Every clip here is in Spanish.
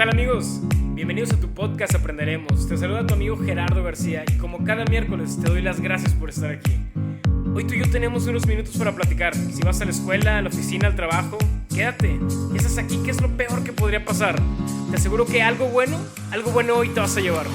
tal amigos? Bienvenidos a tu podcast Aprenderemos. Te saluda tu amigo Gerardo García y como cada miércoles te doy las gracias por estar aquí. Hoy tú y yo tenemos unos minutos para platicar. Si vas a la escuela, a la oficina, al trabajo, quédate. Si estás aquí, ¿qué es lo peor que podría pasar? Te aseguro que algo bueno hoy te vas a llevar.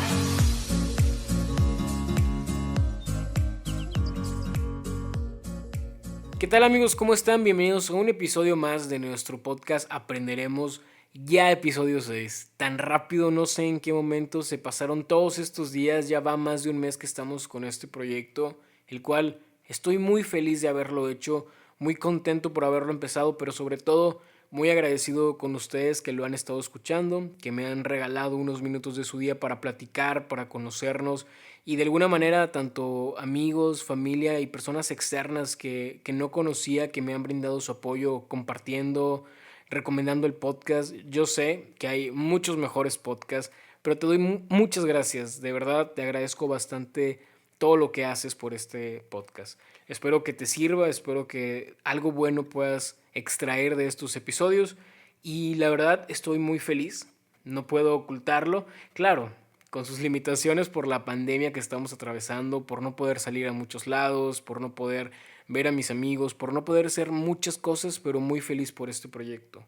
¿Qué tal amigos? ¿Cómo están? Bienvenidos a un episodio más de nuestro podcast Aprenderemos. Ya episodio 6. Tan rápido, no sé en qué momento se pasaron todos estos días. Ya va más de un mes que estamos con este proyecto, el cual estoy muy feliz de haberlo hecho, muy contento por haberlo empezado, pero sobre todo muy agradecido con ustedes que lo han estado escuchando, que me han regalado unos minutos de su día para platicar, para conocernos y de alguna manera tanto amigos, familia y personas externas que no conocía, que me han brindado su apoyo compartiendo, recomendando el podcast. Yo sé que hay muchos mejores podcasts, pero te doy muchas gracias. De verdad, te agradezco bastante todo lo que haces por este podcast. Espero que te sirva, espero que algo bueno puedas extraer de estos episodios y la verdad estoy muy feliz, no puedo ocultarlo. Claro, con sus limitaciones por la pandemia que estamos atravesando, por no poder salir a muchos lados, por no poder ver a mis amigos, por no poder hacer muchas cosas, pero muy feliz por este proyecto.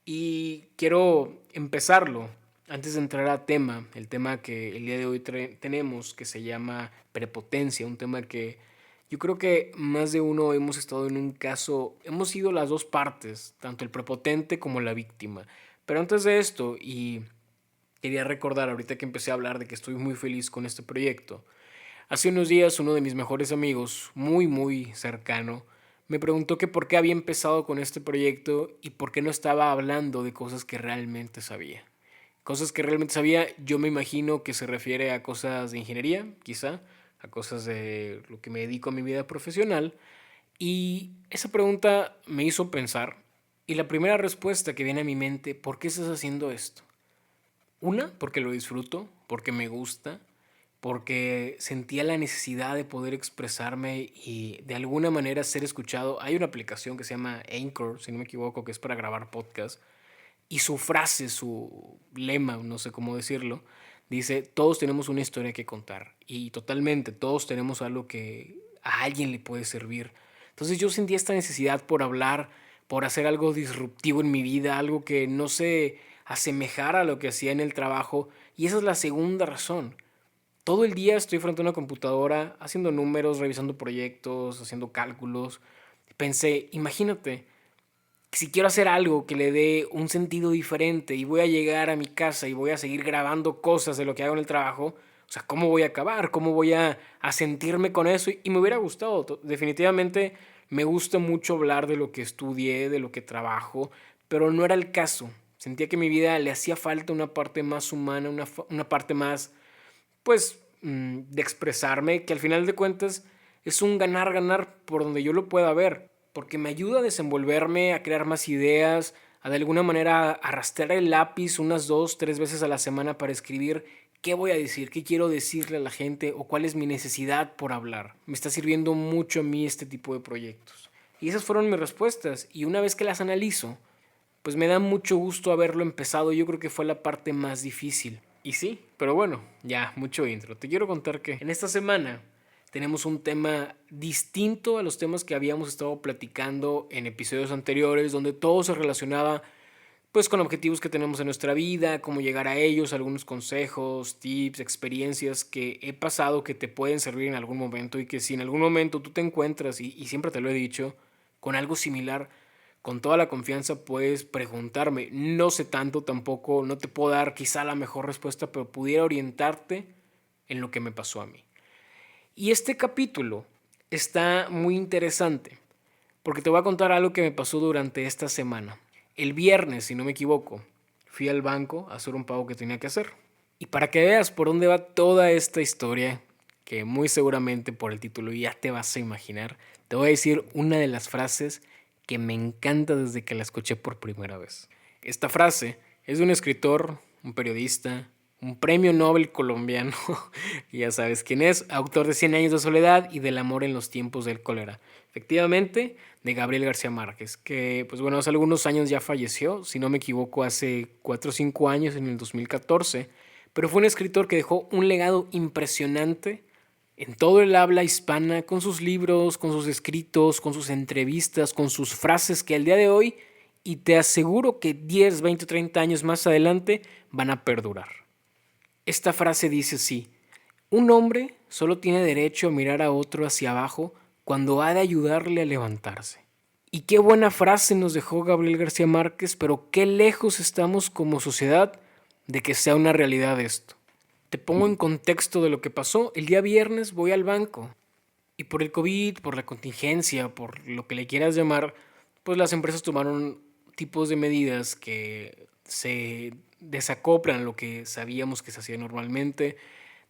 Y quiero empezarlo antes de entrar a tema, el tema que el día de hoy tenemos, que se llama prepotencia, un tema que yo creo que más de uno hemos estado en un caso, hemos sido las dos partes, tanto el prepotente como la víctima. Pero antes de esto, y quería recordar ahorita que empecé a hablar de que estoy muy feliz con este proyecto, hace unos días uno de mis mejores amigos, muy cercano, me preguntó que por qué había empezado con este proyecto y por qué no estaba hablando de cosas que realmente sabía. Cosas que realmente sabía, yo me imagino que se refiere a cosas de ingeniería, quizá, a cosas de lo que me dedico a mi vida profesional. Y esa pregunta me hizo pensar. Y la primera respuesta que viene a mi mente, ¿por qué estás haciendo esto? Una, porque lo disfruto, porque me gusta, porque sentía la necesidad de poder expresarme y de alguna manera ser escuchado. Hay una aplicación que se llama Anchor, si no me equivoco, que es para grabar podcast. Y su frase, su lema, no sé cómo decirlo, dice, todos tenemos una historia que contar. Y totalmente, todos tenemos algo que a alguien le puede servir. Entonces yo sentía esta necesidad por hablar, por hacer algo disruptivo en mi vida, algo que no se asemejara a lo que hacía en el trabajo. Y esa es la segunda razón. Todo el día estoy frente a una computadora haciendo números, revisando proyectos, haciendo cálculos. Pensé, imagínate, si quiero hacer algo que le dé un sentido diferente y voy a llegar a mi casa y voy a seguir grabando cosas de lo que hago en el trabajo, o sea, ¿cómo voy a acabar? ¿Cómo voy a sentirme con eso? Y me hubiera gustado. Definitivamente me gusta mucho hablar de lo que estudié, de lo que trabajo, pero no era el caso. Sentía que mi vida le hacía falta una parte más humana, una parte más pues, de expresarme, que al final de cuentas es un ganar-ganar por donde yo lo pueda ver, porque me ayuda a desenvolverme, a crear más ideas, a de alguna manera arrastrar el lápiz unas 2, 3 veces a la semana para escribir qué voy a decir, qué quiero decirle a la gente o cuál es mi necesidad por hablar. Me está sirviendo mucho a mí este tipo de proyectos. Y esas fueron mis respuestas, y una vez que las analizo, pues me da mucho gusto haberlo empezado. Yo creo que fue la parte más difícil. Y sí, pero bueno, ya, mucho intro. Te quiero contar que en esta semana tenemos un tema distinto a los temas que habíamos estado platicando en episodios anteriores, donde todo se relacionaba pues con objetivos que tenemos en nuestra vida, cómo llegar a ellos, algunos consejos, tips, experiencias que he pasado que te pueden servir en algún momento y que si en algún momento tú te encuentras, y siempre te lo he dicho, con algo similar, con toda la confianza puedes preguntarme. No sé tanto tampoco, no te puedo dar quizá la mejor respuesta, pero pudiera orientarte en lo que me pasó a mí. Y este capítulo está muy interesante porque te voy a contar algo que me pasó durante esta semana. El viernes, si no me equivoco, fui al banco a hacer un pago que tenía que hacer. Y para que veas por dónde va toda esta historia, que muy seguramente por el título ya te vas a imaginar, te voy a decir una de las frases que me encanta desde que la escuché por primera vez. Esta frase es de un escritor, un periodista, un premio Nobel colombiano, ya sabes quién es, autor de Cien años de soledad y del amor en los tiempos del cólera. Efectivamente, de Gabriel García Márquez, que pues bueno, hace algunos años ya falleció, si no me equivoco hace 4 o 5 años, en el 2014, pero fue un escritor que dejó un legado impresionante en todo el habla hispana, con sus libros, con sus escritos, con sus entrevistas, con sus frases que al día de hoy, y te aseguro que 10, 20, 30 años más adelante van a perdurar. Esta frase dice así: un hombre solo tiene derecho a mirar a otro hacia abajo cuando ha de ayudarle a levantarse. Y qué buena frase nos dejó Gabriel García Márquez, pero qué lejos estamos como sociedad de que sea una realidad esto. Te pongo en contexto de lo que pasó. El día viernes voy al banco y por el COVID, por la contingencia, por lo que le quieras llamar, pues las empresas tomaron tipos de medidas que se desacoplan a lo que sabíamos que se hacía normalmente.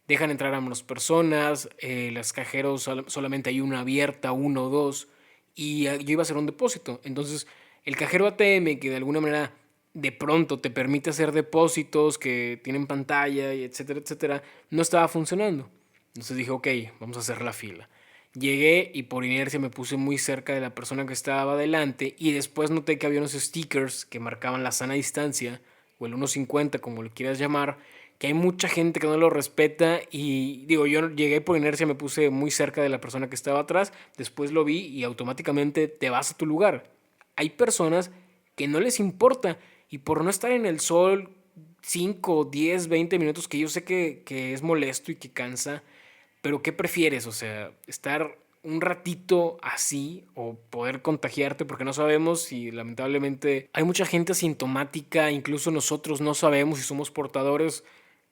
Dejan entrar a menos personas, los cajeros solamente hay una abierta, uno o dos, y yo iba a hacer un depósito. Entonces, el cajero ATM, que de alguna manera de pronto te permite hacer depósitos que tienen pantalla, y etcétera, etcétera, no estaba funcionando. Entonces dije, ok, vamos a hacer la fila. Llegué y por inercia me puse muy cerca de la persona que estaba adelante y después noté que había unos stickers que marcaban la sana distancia o el 1.50 como le quieras llamar, que hay mucha gente que no lo respeta y digo, yo llegué por inercia, me puse muy cerca de la persona que estaba atrás, después lo vi y automáticamente te vas a tu lugar. Hay personas que no les importa y por no estar en el sol 5, 10, 20 minutos, que yo sé que es molesto y que cansa, pero ¿qué prefieres? O sea, estar un ratito así o poder contagiarte porque no sabemos si lamentablemente hay mucha gente asintomática, incluso nosotros no sabemos si somos portadores.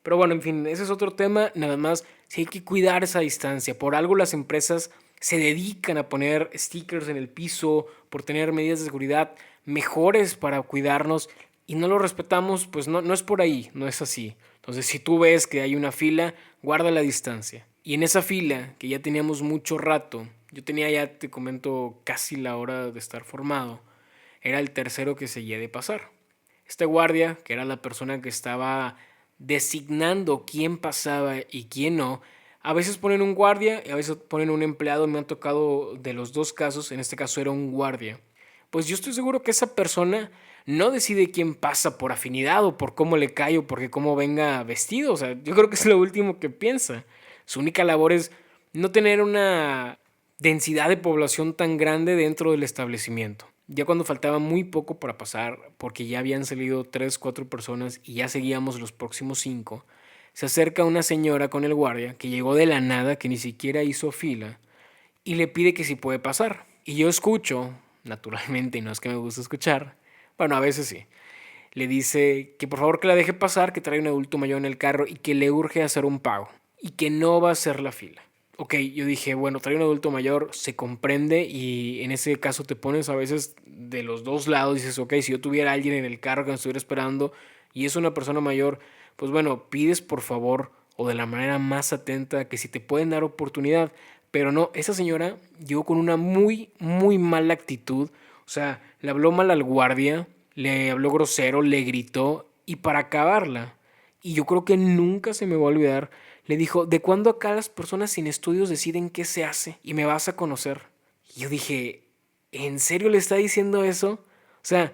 Pero bueno, en fin, ese es otro tema. Nada más, si hay que cuidar esa distancia. Por algo las empresas se dedican a poner stickers en el piso, por tener medidas de seguridad mejores para cuidarnos y no lo respetamos, pues no es por ahí, no es así. Entonces, si tú ves que hay una fila, guarda la distancia. Y en esa fila, que ya teníamos mucho rato, yo tenía ya, te comento, casi la hora de estar formado, era el tercero que seguía de pasar. Este guardia, que era la persona que estaba designando quién pasaba y quién no, a veces ponen un guardia y a veces ponen un empleado. Me han tocado de los dos casos, en este caso era un guardia. Pues yo estoy seguro que esa persona no decide quién pasa por afinidad o por cómo le cae o porque cómo venga vestido. O sea, yo creo que es lo último que piensa. Su única labor es no tener una densidad de población tan grande dentro del establecimiento. Ya cuando faltaba muy poco para pasar, porque ya habían salido 3, 4 personas y ya seguíamos los próximos 5, se acerca una señora con el guardia que llegó de la nada, que ni siquiera hizo fila, y le pide que si puede pasar. Y yo escucho, naturalmente, y no es que me guste escuchar, bueno, a veces sí, le dice que por favor que la deje pasar, que trae un adulto mayor en el carro y que le urge hacer un pago y que no va a hacer la fila. Ok, yo dije, bueno, trae un adulto mayor, se comprende y en ese caso te pones a veces de los dos lados, dices, ok, si yo tuviera a alguien en el carro que me estuviera esperando y es una persona mayor, pues bueno, pides por favor o de la manera más atenta que si te pueden dar oportunidad, pero no, esa señora llegó con una muy, muy mala actitud, o sea, le habló mal al guardia, le habló grosero, le gritó y para acabarla, y yo creo que nunca se me va a olvidar, le dijo, ¿de cuándo acá las personas sin estudios deciden qué se hace y me vas a conocer? Y yo dije, ¿en serio le está diciendo eso? O sea,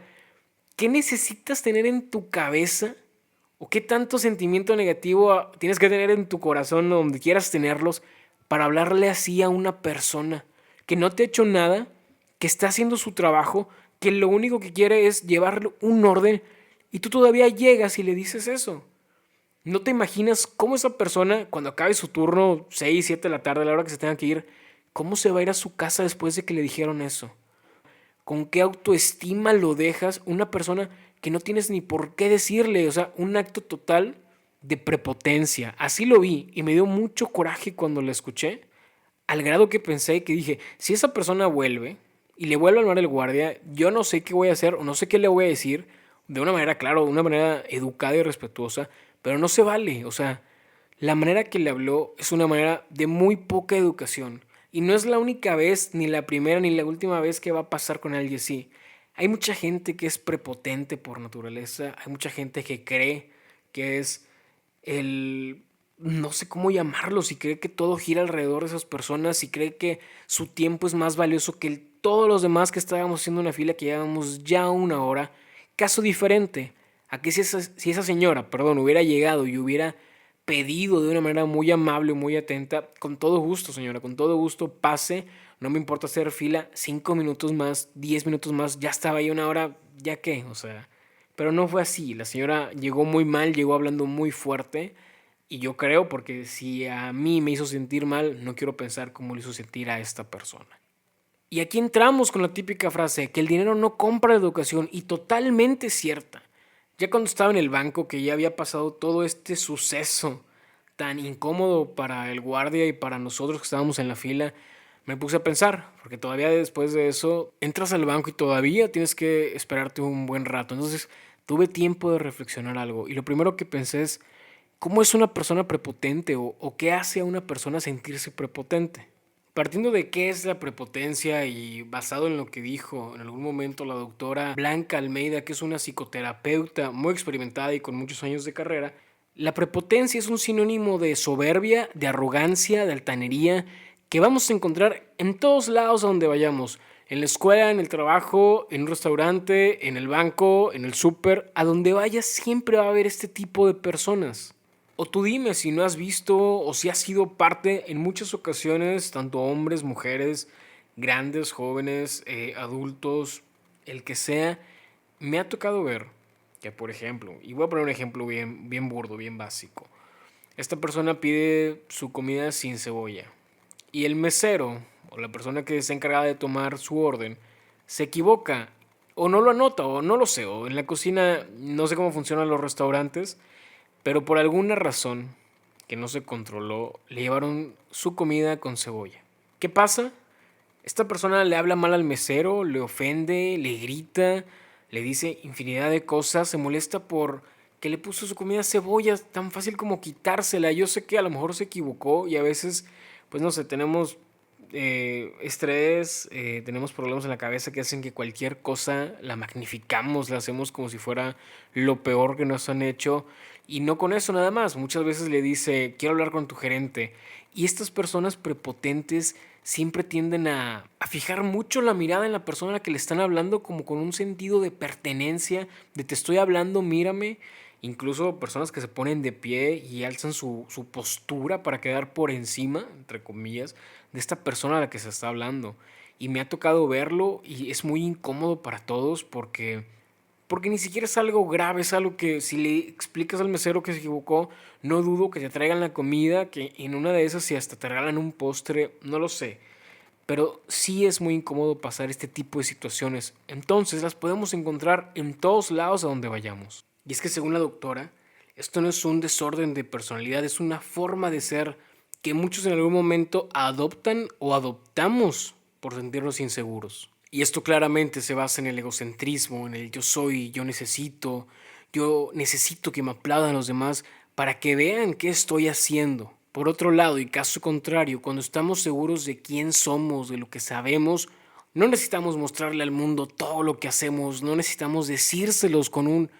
¿qué necesitas tener en tu cabeza o qué tanto sentimiento negativo tienes que tener en tu corazón o donde quieras tenerlos para hablarle así a una persona que no te ha hecho nada, que está haciendo su trabajo, que lo único que quiere es llevarle un orden y tú todavía llegas y le dices eso? ¿No te imaginas cómo esa persona, cuando acabe su turno, 6, 7 de la tarde, a la hora que se tenga que ir, cómo se va a ir a su casa después de que le dijeron eso? ¿Con qué autoestima lo dejas una persona que no tienes ni por qué decirle? O sea, un acto total de prepotencia. Así lo vi y me dio mucho coraje cuando lo escuché, al grado que pensé que dije, si esa persona vuelve y le vuelve a hablar el guardia, yo no sé qué voy a hacer o no sé qué le voy a decir de una manera, claro, de una manera educada y respetuosa, pero no se vale. O sea, la manera que le habló es una manera de muy poca educación. Y no es la única vez, ni la primera, ni la última vez que va a pasar con alguien así. Hay mucha gente que es prepotente por naturaleza, hay mucha gente que cree que es el no sé cómo llamarlo, si cree que todo gira alrededor de esas personas, si cree que su tiempo es más valioso que todos los demás que estábamos haciendo una fila que llevábamos ya una hora. Caso diferente, a que si esa señora, perdón, hubiera llegado y hubiera pedido de una manera muy amable, muy atenta, con todo gusto, señora, con todo gusto, pase, no me importa hacer fila 5 minutos más, 10 minutos más, ya estaba ahí una hora, ya qué, o sea, pero no fue así, la señora llegó muy mal, llegó hablando muy fuerte, y yo creo, porque si a mí me hizo sentir mal, no quiero pensar cómo le hizo sentir a esta persona. Y aquí entramos con la típica frase, que el dinero no compra educación, y totalmente cierta. Ya cuando estaba en el banco, que ya había pasado todo este suceso tan incómodo para el guardia y para nosotros que estábamos en la fila, me puse a pensar, porque todavía después de eso entras al banco y todavía tienes que esperarte un buen rato. Entonces tuve tiempo de reflexionar algo, y lo primero que pensé es, ¿cómo es una persona prepotente o qué hace a una persona sentirse prepotente? Partiendo de qué es la prepotencia y basado en lo que dijo en algún momento la doctora Blanca Almeida, que es una psicoterapeuta muy experimentada y con muchos años de carrera, la prepotencia es un sinónimo de soberbia, de arrogancia, de altanería, que vamos a encontrar en todos lados a donde vayamos. En la escuela, en el trabajo, en un restaurante, en el banco, en el súper, a donde vayas siempre va a haber este tipo de personas. O tú dime si no has visto o si has sido parte en muchas ocasiones, tanto hombres, mujeres, grandes, jóvenes, adultos, el que sea, me ha tocado ver que, por ejemplo, y voy a poner un ejemplo bien burdo, bien básico. Esta persona pide su comida sin cebolla y el mesero o la persona que está encargada de tomar su orden se equivoca o no lo anota o no lo sé, o en la cocina no sé cómo funcionan los restaurantes, pero por alguna razón que no se controló, le llevaron su comida con cebolla. ¿Qué pasa? Esta persona le habla mal al mesero, le ofende, le grita, le dice infinidad de cosas, se molesta por que le puso su comida cebolla, tan fácil como quitársela. Yo sé que a lo mejor se equivocó y a veces, pues no sé, tenemos estrés, tenemos problemas en la cabeza que hacen que cualquier cosa la magnificamos, la hacemos como si fuera lo peor que nos han hecho. Y no con eso nada más, muchas veces le dice, quiero hablar con tu gerente. Y estas personas prepotentes siempre tienden a fijar mucho la mirada en la persona a la que le están hablando, como con un sentido de pertenencia, de te estoy hablando, mírame. Incluso personas que se ponen de pie y alzan su postura para quedar por encima, entre comillas, de esta persona a la que se está hablando. Y me ha tocado verlo y es muy incómodo para todos porque ni siquiera es algo grave, es algo que si le explicas al mesero que se equivocó, no dudo que te traigan la comida, que en una de esas si hasta te regalan un postre, no lo sé. Pero sí es muy incómodo pasar este tipo de situaciones. Entonces las podemos encontrar en todos lados a donde vayamos. Y es que según la doctora, esto no es un desorden de personalidad, es una forma de ser que muchos en algún momento adoptan o adoptamos por sentirnos inseguros. Y esto claramente se basa en el egocentrismo, en el yo soy, yo necesito que me aplaudan los demás para que vean qué estoy haciendo. Por otro lado, y caso contrario, cuando estamos seguros de quién somos, de lo que sabemos, no necesitamos mostrarle al mundo todo lo que hacemos, no necesitamos decírselos con un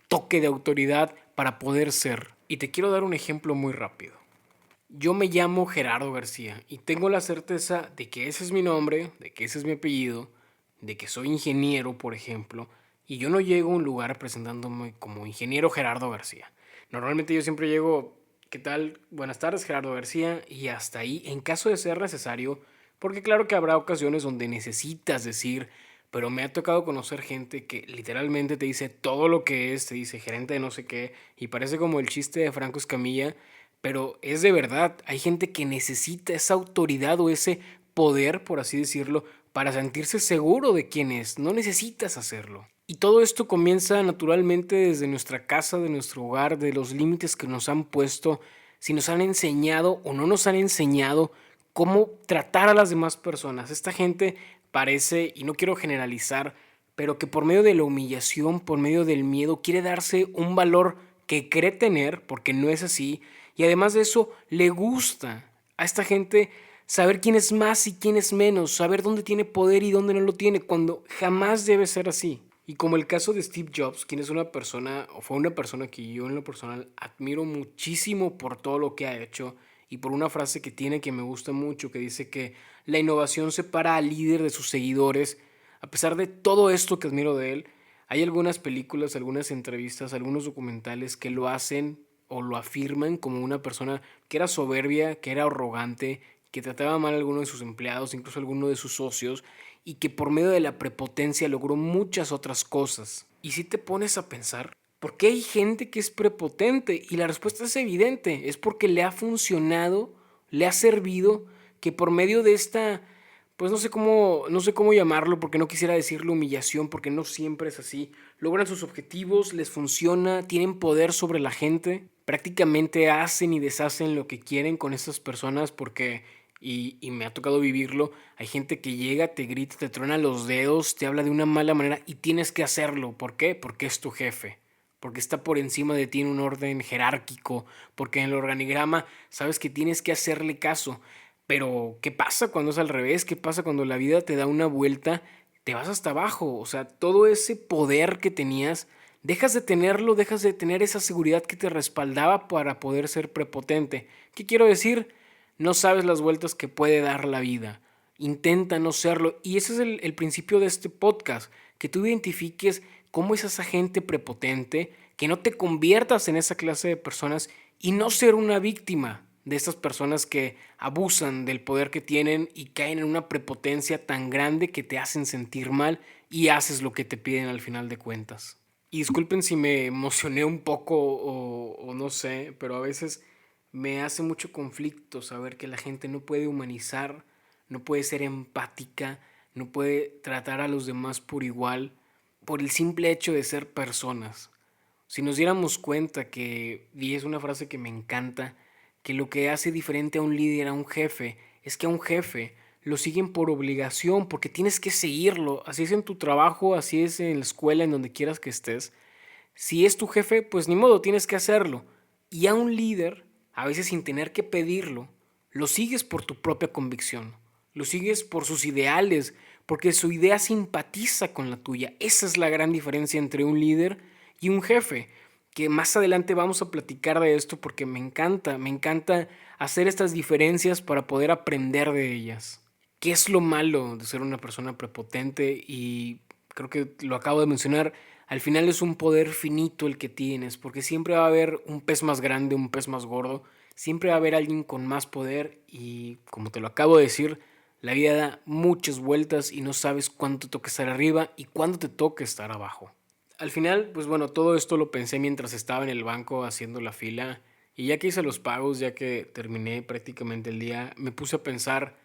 toque de autoridad para poder ser. Y te quiero dar un ejemplo muy rápido. Yo me llamo Gerardo García y tengo la certeza de que ese es mi nombre, de que ese es mi apellido, de que soy ingeniero, por ejemplo, y yo no llego a un lugar presentándome como ingeniero Gerardo García. Normalmente yo siempre llego, ¿qué tal? Buenas tardes, Gerardo García, y hasta ahí, en caso de ser necesario, porque claro que habrá ocasiones donde necesitas decir, pero me ha tocado conocer gente que literalmente te dice todo lo que es, te dice gerente de no sé qué, y parece como el chiste de Franco Escamilla, pero es de verdad, hay gente que necesita esa autoridad o ese poder, por así decirlo, para sentirse seguro de quién es. No necesitas hacerlo. Y todo esto comienza naturalmente desde nuestra casa, de nuestro hogar, de los límites que nos han puesto, si nos han enseñado o no nos han enseñado cómo tratar a las demás personas. Esta gente parece, y no quiero generalizar, pero que por medio de la humillación, por medio del miedo, quiere darse un valor que cree tener, porque no es así, y además de eso, le gusta a esta gente saber quién es más y quién es menos, saber dónde tiene poder y dónde no lo tiene, cuando jamás debe ser así. Y como el caso de Steve Jobs, quien es una persona, o fue una persona que yo en lo personal admiro muchísimo por todo lo que ha hecho y por una frase que tiene que me gusta mucho, que dice que la innovación separa al líder de sus seguidores. A pesar de todo esto que admiro de él, hay algunas películas, algunas entrevistas, algunos documentales que lo hacen o lo afirman como una persona que era soberbia, que era arrogante, que trataba mal a alguno de sus empleados, incluso a alguno de sus socios, y que por medio de la prepotencia logró muchas otras cosas. Y si te pones a pensar, ¿por qué hay gente que es prepotente? Y la respuesta es evidente, es porque le ha funcionado, le ha servido, que por medio de esta, pues no sé cómo llamarlo, porque no quisiera decirle humillación, porque no siempre es así, logran sus objetivos, les funciona, tienen poder sobre la gente, prácticamente hacen y deshacen lo que quieren con estas personas porque y me ha tocado vivirlo. Hay gente que llega, te grita, te truena los dedos, te habla de una mala manera y tienes que hacerlo. ¿Por qué? Porque es tu jefe. Porque está por encima de ti en un orden jerárquico. Porque en el organigrama sabes que tienes que hacerle caso. Pero, ¿qué pasa cuando es al revés? ¿Qué pasa cuando la vida te da una vuelta? Te vas hasta abajo. O sea, todo ese poder que tenías, dejas de tenerlo, dejas de tener esa seguridad que te respaldaba para poder ser prepotente. ¿Qué quiero decir? No sabes las vueltas que puede dar la vida. Intenta no serlo. Y ese es el principio de este podcast. Que tú identifiques cómo es esa gente prepotente, que no te conviertas en esa clase de personas y no ser una víctima de estas personas que abusan del poder que tienen y caen en una prepotencia tan grande que te hacen sentir mal y haces lo que te piden al final de cuentas. Y disculpen si me emocioné un poco o no sé, pero a veces me hace mucho conflicto saber que la gente no puede humanizar, no puede ser empática, no puede tratar a los demás por igual, por el simple hecho de ser personas. Si nos diéramos cuenta que, y es una frase que me encanta, que lo que hace diferente a un líder, a un jefe, es que a un jefe lo siguen por obligación, porque tienes que seguirlo. Así es en tu trabajo, así es en la escuela, en donde quieras que estés. Si es tu jefe, pues ni modo, tienes que hacerlo. Y a un líder, a veces sin tener que pedirlo, lo sigues por tu propia convicción, lo sigues por sus ideales, porque su idea simpatiza con la tuya. Esa es la gran diferencia entre un líder y un jefe, que más adelante vamos a platicar de esto porque me encanta hacer estas diferencias para poder aprender de ellas. ¿Qué es lo malo de ser una persona prepotente? Y creo que lo acabo de mencionar, al final es un poder finito el que tienes, porque siempre va a haber un pez más grande, un pez más gordo, siempre va a haber alguien con más poder y como te lo acabo de decir, la vida da muchas vueltas y no sabes cuándo te toca estar arriba y cuándo te toca estar abajo. Al final, pues bueno, todo esto lo pensé mientras estaba en el banco haciendo la fila y ya que hice los pagos, ya que terminé prácticamente el día, me puse a pensar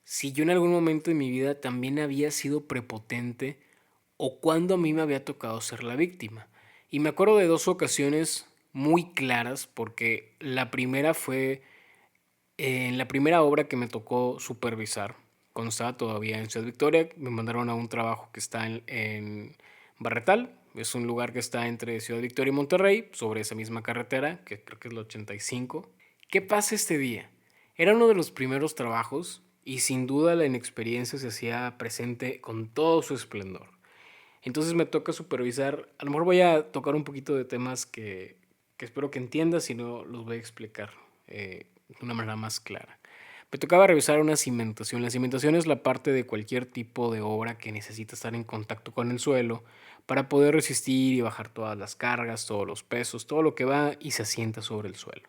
si yo en algún momento de mi vida también había sido prepotente o cuando a mí me había tocado ser la víctima. Y me acuerdo de dos ocasiones muy claras, porque la primera fue en la primera obra que me tocó supervisar, cuando estaba todavía en Ciudad Victoria, me mandaron a un trabajo que está en Barretal, es un lugar que está entre Ciudad Victoria y Monterrey, sobre esa misma carretera, que creo que es la 85. ¿Qué pasa este día? Era uno de los primeros trabajos y sin duda la inexperiencia se hacía presente con todo su esplendor. Entonces me toca supervisar, a lo mejor voy a tocar un poquito de temas que espero que entiendas y no los voy a explicar de una manera más clara. Me tocaba revisar una cimentación. La cimentación es la parte de cualquier tipo de obra que necesita estar en contacto con el suelo para poder resistir y bajar todas las cargas, todos los pesos, todo lo que va y se asienta sobre el suelo.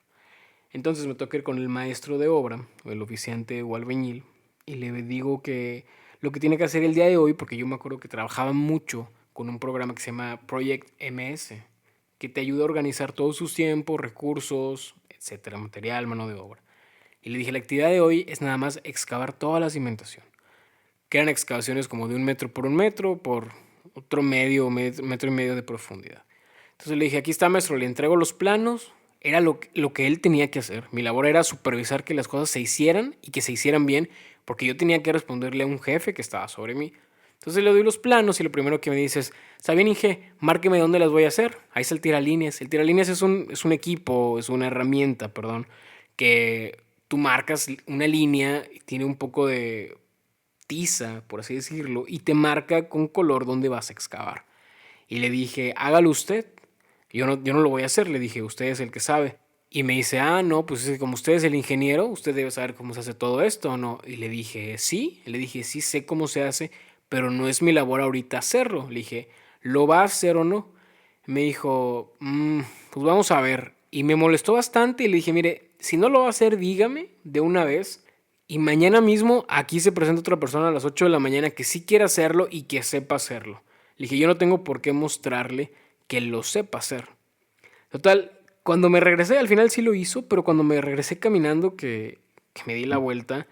Entonces me toca ir con el maestro de obra, o el oficiante o albañil, y le digo que lo que tiene que hacer el día de hoy, porque yo me acuerdo que trabajaba mucho con un programa que se llama Project MS, que te ayuda a organizar todos sus tiempos, recursos, etcétera, material, mano de obra. Y le dije, la actividad de hoy es nada más excavar toda la cimentación, que eran excavaciones como de 1 metro por 1 metro, por otro medio, metro y medio de profundidad. Entonces le dije, aquí está maestro, le entrego los planos, era lo que él tenía que hacer. Mi labor era supervisar que las cosas se hicieran y que se hicieran bien, porque yo tenía que responderle a un jefe que estaba sobre mí. Entonces le doy los planos y lo primero que me dice es, está bien, Inge, márqueme dónde las voy a hacer. Ahí está el tiralíneas. El tiralíneas es un equipo, es una herramienta, perdón, que tú marcas una línea, tiene un poco de tiza, por así decirlo, y te marca con color dónde vas a excavar. Y le dije, hágalo usted. Yo no lo voy a hacer, le dije, usted es el que sabe. Y me dice, no, pues es que como usted es el ingeniero, usted debe saber cómo se hace todo esto, ¿o no? Y le dije, sí sé cómo se hace, pero no es mi labor ahorita hacerlo. Le dije, ¿lo va a hacer o no? Me dijo, pues vamos a ver. Y me molestó bastante y le dije, mire, si no lo va a hacer, dígame de una vez. Y mañana mismo aquí se presenta otra persona a las 8 de la mañana que sí quiera hacerlo y que sepa hacerlo. Le dije, yo no tengo por qué mostrarle que lo sepa hacer. Total, cuando me regresé, al final sí lo hizo, pero cuando me regresé caminando, que me di la vuelta,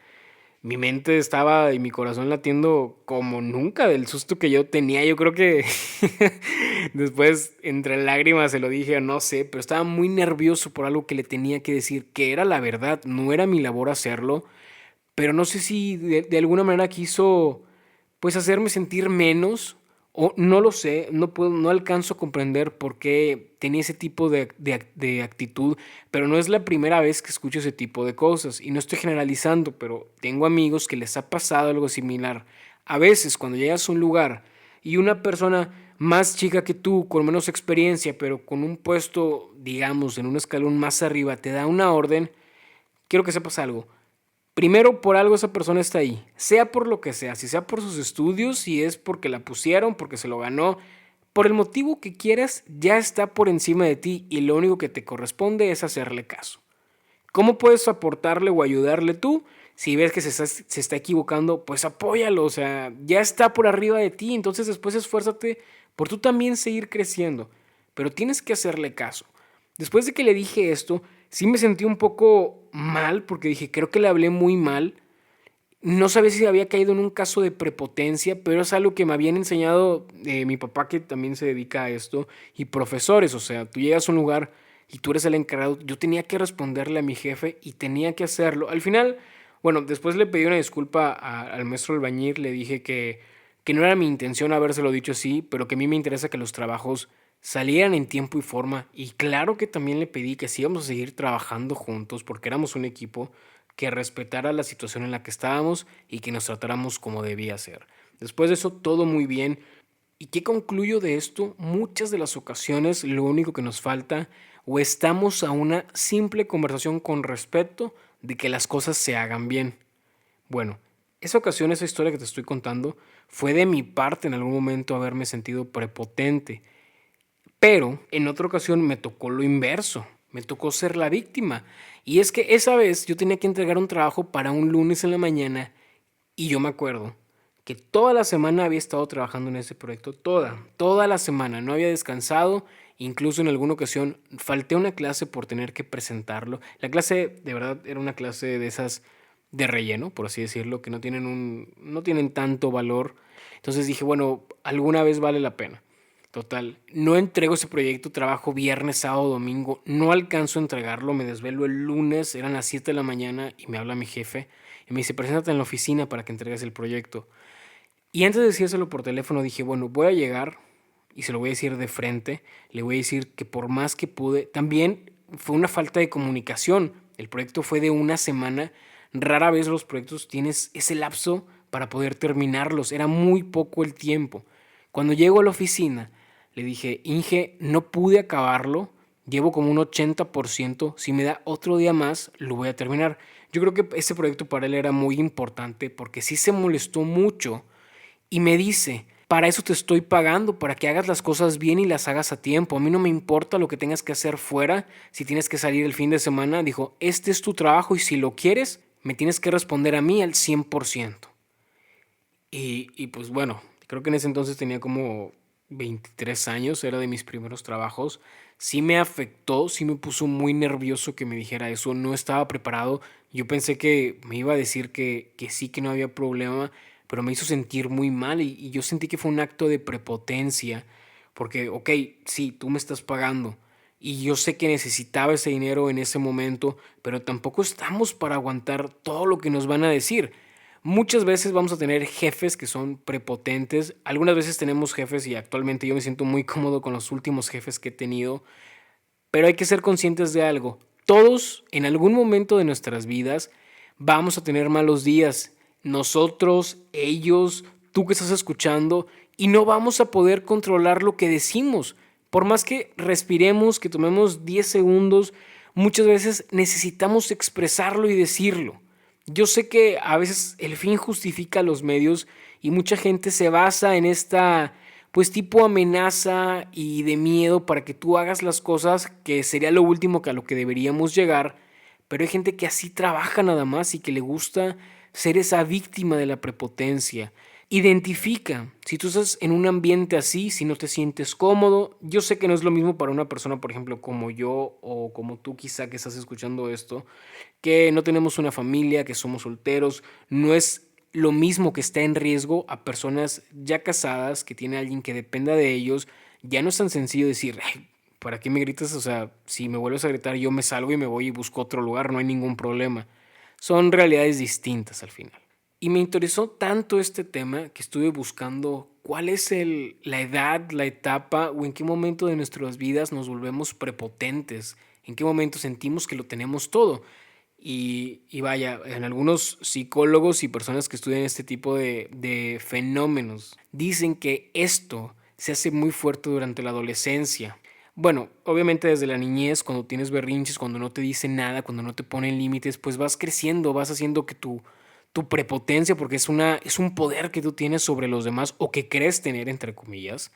mi mente estaba y mi corazón latiendo como nunca del susto que yo tenía. Yo creo que después, entre lágrimas, se lo dije, no sé, pero estaba muy nervioso por algo que le tenía que decir, que era la verdad, no era mi labor hacerlo, pero no sé si de alguna manera quiso pues hacerme sentir menos o no lo sé, no alcanzo a comprender por qué tenía ese tipo de actitud, pero no es la primera vez que escucho ese tipo de cosas y no estoy generalizando, pero tengo amigos que les ha pasado algo similar. A veces cuando llegas a un lugar y una persona más chica que tú, con menos experiencia, pero con un puesto, digamos, en un escalón más arriba, te da una orden, quiero que sepas algo. Primero, por algo esa persona está ahí, sea por lo que sea, si sea por sus estudios, si es porque la pusieron, porque se lo ganó, por el motivo que quieras, ya está por encima de ti y lo único que te corresponde es hacerle caso. ¿Cómo puedes aportarle o ayudarle tú? Si ves que se está equivocando, pues apóyalo, o sea, ya está por arriba de ti, entonces después esfuérzate por tú también seguir creciendo, pero tienes que hacerle caso. Después de que le dije esto, sí me sentí un poco mal porque dije, creo que le hablé muy mal. No sabía si había caído en un caso de prepotencia, pero es algo que me habían enseñado mi papá, que también se dedica a esto, y profesores. O sea, tú llegas a un lugar y tú eres el encargado. Yo tenía que responderle a mi jefe y tenía que hacerlo. Al final, bueno, después le pedí una disculpa al maestro albañil. Le dije que no era mi intención habérselo dicho así, pero que a mí me interesa que los trabajos salieran en tiempo y forma. Y claro que también le pedí que sí íbamos a seguir trabajando juntos porque éramos un equipo, que respetara la situación en la que estábamos y que nos tratáramos como debía ser. Después de eso, todo muy bien. ¿Y qué concluyo de esto? Muchas de las ocasiones lo único que nos falta o estamos a una simple conversación con respeto de que las cosas se hagan bien. Bueno, esa ocasión, esa historia que te estoy contando, fue de mi parte en algún momento haberme sentido prepotente, pero en otra ocasión me tocó lo inverso, me tocó ser la víctima. Y es que esa vez yo tenía que entregar un trabajo para un lunes en la mañana y yo me acuerdo que toda la semana había estado trabajando en ese proyecto, toda la semana, no había descansado, incluso en alguna ocasión falté a una clase por tener que presentarlo. La clase de verdad era una clase de esas de relleno, por así decirlo, que no tienen tanto valor. Entonces dije, bueno, alguna vez vale la pena. Total, no entrego ese proyecto, trabajo viernes, sábado, domingo, no alcanzo a entregarlo, me desvelo el lunes, eran las 7 de la mañana y me habla mi jefe y me dice, preséntate en la oficina para que entregues el proyecto. Y antes de decírselo por teléfono dije, bueno, voy a llegar y se lo voy a decir de frente, le voy a decir que por más que pude, también fue una falta de comunicación, el proyecto fue de una semana, rara vez los proyectos tienes ese lapso para poder terminarlos, era muy poco el tiempo. Cuando llego a la oficina, le dije, Inge, no pude acabarlo, llevo como un 80%, si me da otro día más, lo voy a terminar. Yo creo que ese proyecto para él era muy importante porque sí se molestó mucho y me dice, para eso te estoy pagando, para que hagas las cosas bien y las hagas a tiempo. A mí no me importa lo que tengas que hacer fuera, si tienes que salir el fin de semana. Dijo, este es tu trabajo y si lo quieres, me tienes que responder a mí al 100%. Y pues bueno, creo que en ese entonces tenía como 23 años, era de mis primeros trabajos. Sí me afectó, sí me puso muy nervioso que me dijera eso, no estaba preparado. Yo pensé que me iba a decir que sí, que no había problema, pero me hizo sentir muy mal y yo sentí que fue un acto de prepotencia, porque, ok, sí, tú me estás pagando y yo sé que necesitaba ese dinero en ese momento, pero tampoco estamos para aguantar todo lo que nos van a decir. Muchas veces vamos a tener jefes que son prepotentes. Algunas veces tenemos jefes y actualmente yo me siento muy cómodo con los últimos jefes que he tenido. Pero hay que ser conscientes de algo. Todos en algún momento de nuestras vidas vamos a tener malos días. Nosotros, ellos, tú que estás escuchando, y no vamos a poder controlar lo que decimos. Por más que respiremos, que tomemos 10 segundos, muchas veces necesitamos expresarlo y decirlo. Yo sé que a veces el fin justifica los medios y mucha gente se basa en esta, pues tipo amenaza y de miedo para que tú hagas las cosas, que sería lo último que a lo que deberíamos llegar, pero hay gente que así trabaja nada más y que le gusta ser esa víctima de la prepotencia. Identifica si tú estás en un ambiente así, si no te sientes cómodo. Yo sé que no es lo mismo para una persona, por ejemplo, como yo o como tú quizá que estás escuchando esto, que no tenemos una familia, que somos solteros. No es lo mismo que está en riesgo a personas ya casadas, que tiene alguien que dependa de ellos. Ya no es tan sencillo decir, "Ay, ¿para qué me gritas? O sea, si me vuelves a gritar, yo me salgo y me voy y busco otro lugar, no hay ningún problema". Son realidades distintas al final. Y me interesó tanto este tema que estuve buscando cuál es la edad, la etapa o en qué momento de nuestras vidas nos volvemos prepotentes, en qué momento sentimos que lo tenemos todo. Y vaya, en algunos psicólogos y personas que estudian este tipo de fenómenos dicen que esto se hace muy fuerte durante la adolescencia. Bueno, obviamente desde la niñez, cuando tienes berrinches, cuando no te dicen nada, cuando no te ponen límites, pues vas creciendo, vas haciendo que tu prepotencia, porque es un poder que tú tienes sobre los demás o que crees tener, entre comillas,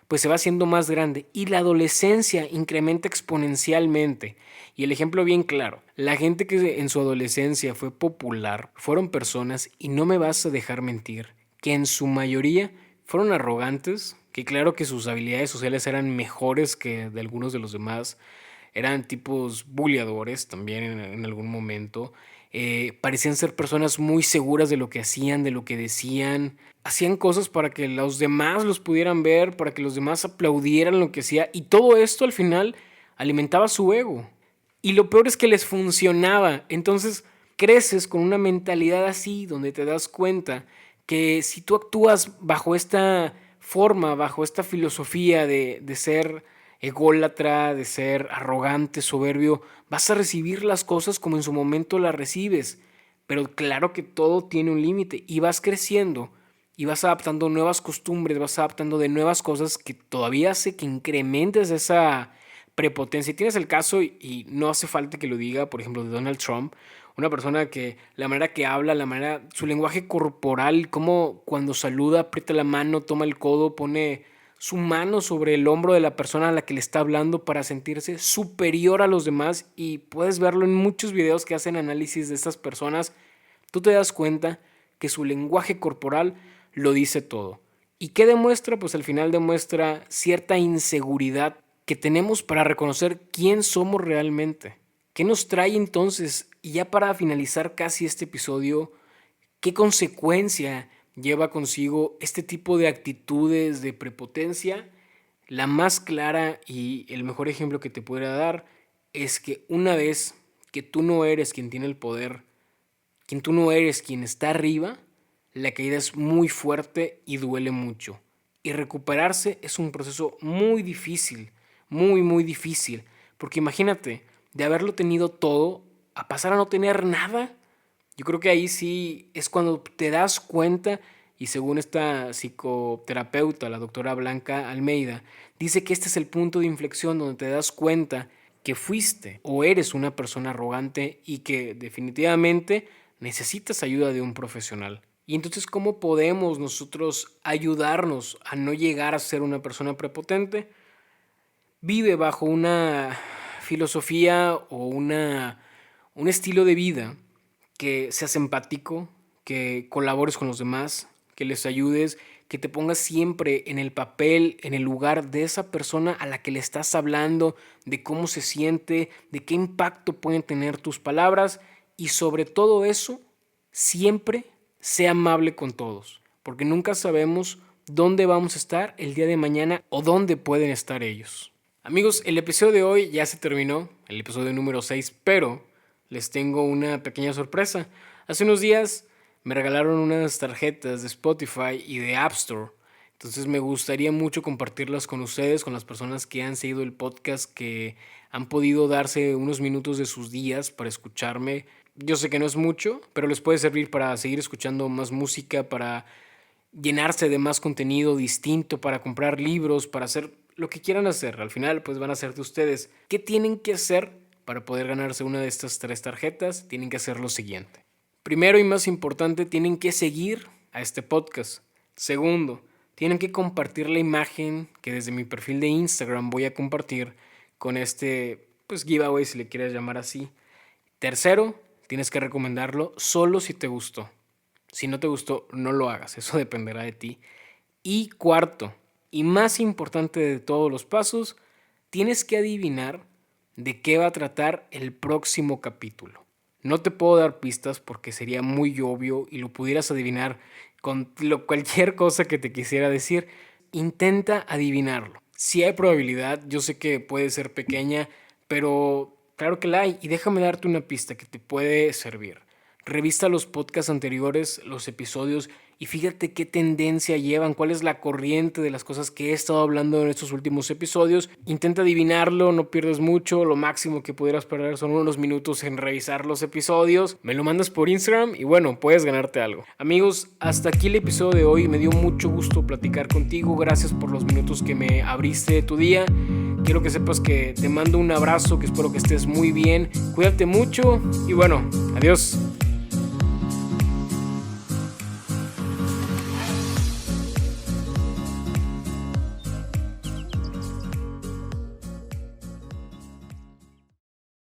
pues se va haciendo más grande y la adolescencia incrementa exponencialmente. Y el ejemplo bien claro, la gente que en su adolescencia fue popular fueron personas, y no me vas a dejar mentir, que en su mayoría fueron arrogantes, que claro que sus habilidades sociales eran mejores que de algunos de los demás, eran tipos buleadores también en algún momento. Parecían ser personas muy seguras de lo que hacían, de lo que decían. Hacían cosas para que los demás los pudieran ver, para que los demás aplaudieran lo que hacía. Y todo esto al final alimentaba su ego. Y lo peor es que les funcionaba. Entonces creces con una mentalidad así, donde te das cuenta que si tú actúas bajo esta forma, bajo esta filosofía de ser ególatra, de ser arrogante, soberbio, vas a recibir las cosas como en su momento las recibes. Pero claro que todo tiene un límite y vas creciendo y vas adaptando nuevas costumbres, vas adaptando de nuevas cosas que todavía hace que incrementes esa prepotencia. Y tienes el caso, y no hace falta que lo diga, por ejemplo, de Donald Trump, una persona que la manera que habla, la manera, su lenguaje corporal, como cuando saluda, aprieta la mano, toma el codo, pone su mano sobre el hombro de la persona a la que le está hablando para sentirse superior a los demás, y puedes verlo en muchos videos que hacen análisis de estas personas. Tú te das cuenta que su lenguaje corporal lo dice todo. ¿Y qué demuestra? Pues al final demuestra cierta inseguridad que tenemos para reconocer quién somos realmente. ¿Qué nos trae entonces? Y ya para finalizar casi este episodio, ¿qué consecuencia lleva consigo este tipo de actitudes de prepotencia? La más clara y el mejor ejemplo que te pudiera dar es que una vez que tú no eres quien tiene el poder, quien tú no eres quien está arriba, la caída es muy fuerte y duele mucho. Y recuperarse es un proceso muy difícil, muy, muy difícil. Porque imagínate, de haberlo tenido todo, a pasar a no tener nada. Yo creo que ahí sí es cuando te das cuenta, y según esta psicoterapeuta, la doctora Blanca Almeida, dice que este es el punto de inflexión donde te das cuenta que fuiste o eres una persona arrogante y que definitivamente necesitas ayuda de un profesional. Y entonces, ¿cómo podemos nosotros ayudarnos a no llegar a ser una persona prepotente? Vive bajo una filosofía o un estilo de vida que seas empático, que colabores con los demás, que les ayudes, que te pongas siempre en el papel, en el lugar de esa persona a la que le estás hablando, de cómo se siente, de qué impacto pueden tener tus palabras, y sobre todo eso, siempre sea amable con todos, porque nunca sabemos dónde vamos a estar el día de mañana o dónde pueden estar ellos. Amigos, el episodio de hoy ya se terminó, el episodio número 6, pero les tengo una pequeña sorpresa. Hace unos días me regalaron unas tarjetas de Spotify y de App Store. Entonces me gustaría mucho compartirlas con ustedes, con las personas que han seguido el podcast, que han podido darse unos minutos de sus días para escucharme. Yo sé que no es mucho, pero les puede servir para seguir escuchando más música, para llenarse de más contenido distinto, para comprar libros, para hacer lo que quieran hacer. Al final, pues van a ser de ustedes. ¿Qué tienen que hacer para poder ganarse una de estas 3 tarjetas? Tienen que hacer lo siguiente. Primero y más importante, tienen que seguir a este podcast. Segundo, tienen que compartir la imagen que desde mi perfil de Instagram voy a compartir con este giveaway, si le quieres llamar así. Tercero, tienes que recomendarlo solo si te gustó. Si no te gustó, no lo hagas, eso dependerá de ti. Y cuarto, y más importante de todos los pasos, tienes que adivinar de qué va a tratar el próximo capítulo. No te puedo dar pistas porque sería muy obvio y lo pudieras adivinar con cualquier cosa que te quisiera decir. Intenta adivinarlo. Si hay probabilidad, yo sé que puede ser pequeña, pero claro que la hay. Y déjame darte una pista que te puede servir. Revisa los podcasts anteriores, los episodios, y fíjate qué tendencia llevan, cuál es la corriente de las cosas que he estado hablando en estos últimos episodios. Intenta adivinarlo, no pierdes mucho, lo máximo que pudieras perder son unos minutos en revisar los episodios. Me lo mandas por Instagram y bueno, puedes ganarte algo. Amigos, hasta aquí el episodio de hoy, me dio mucho gusto platicar contigo, gracias por los minutos que me abriste de tu día. Quiero que sepas que te mando un abrazo, que espero que estés muy bien, cuídate mucho y bueno, adiós.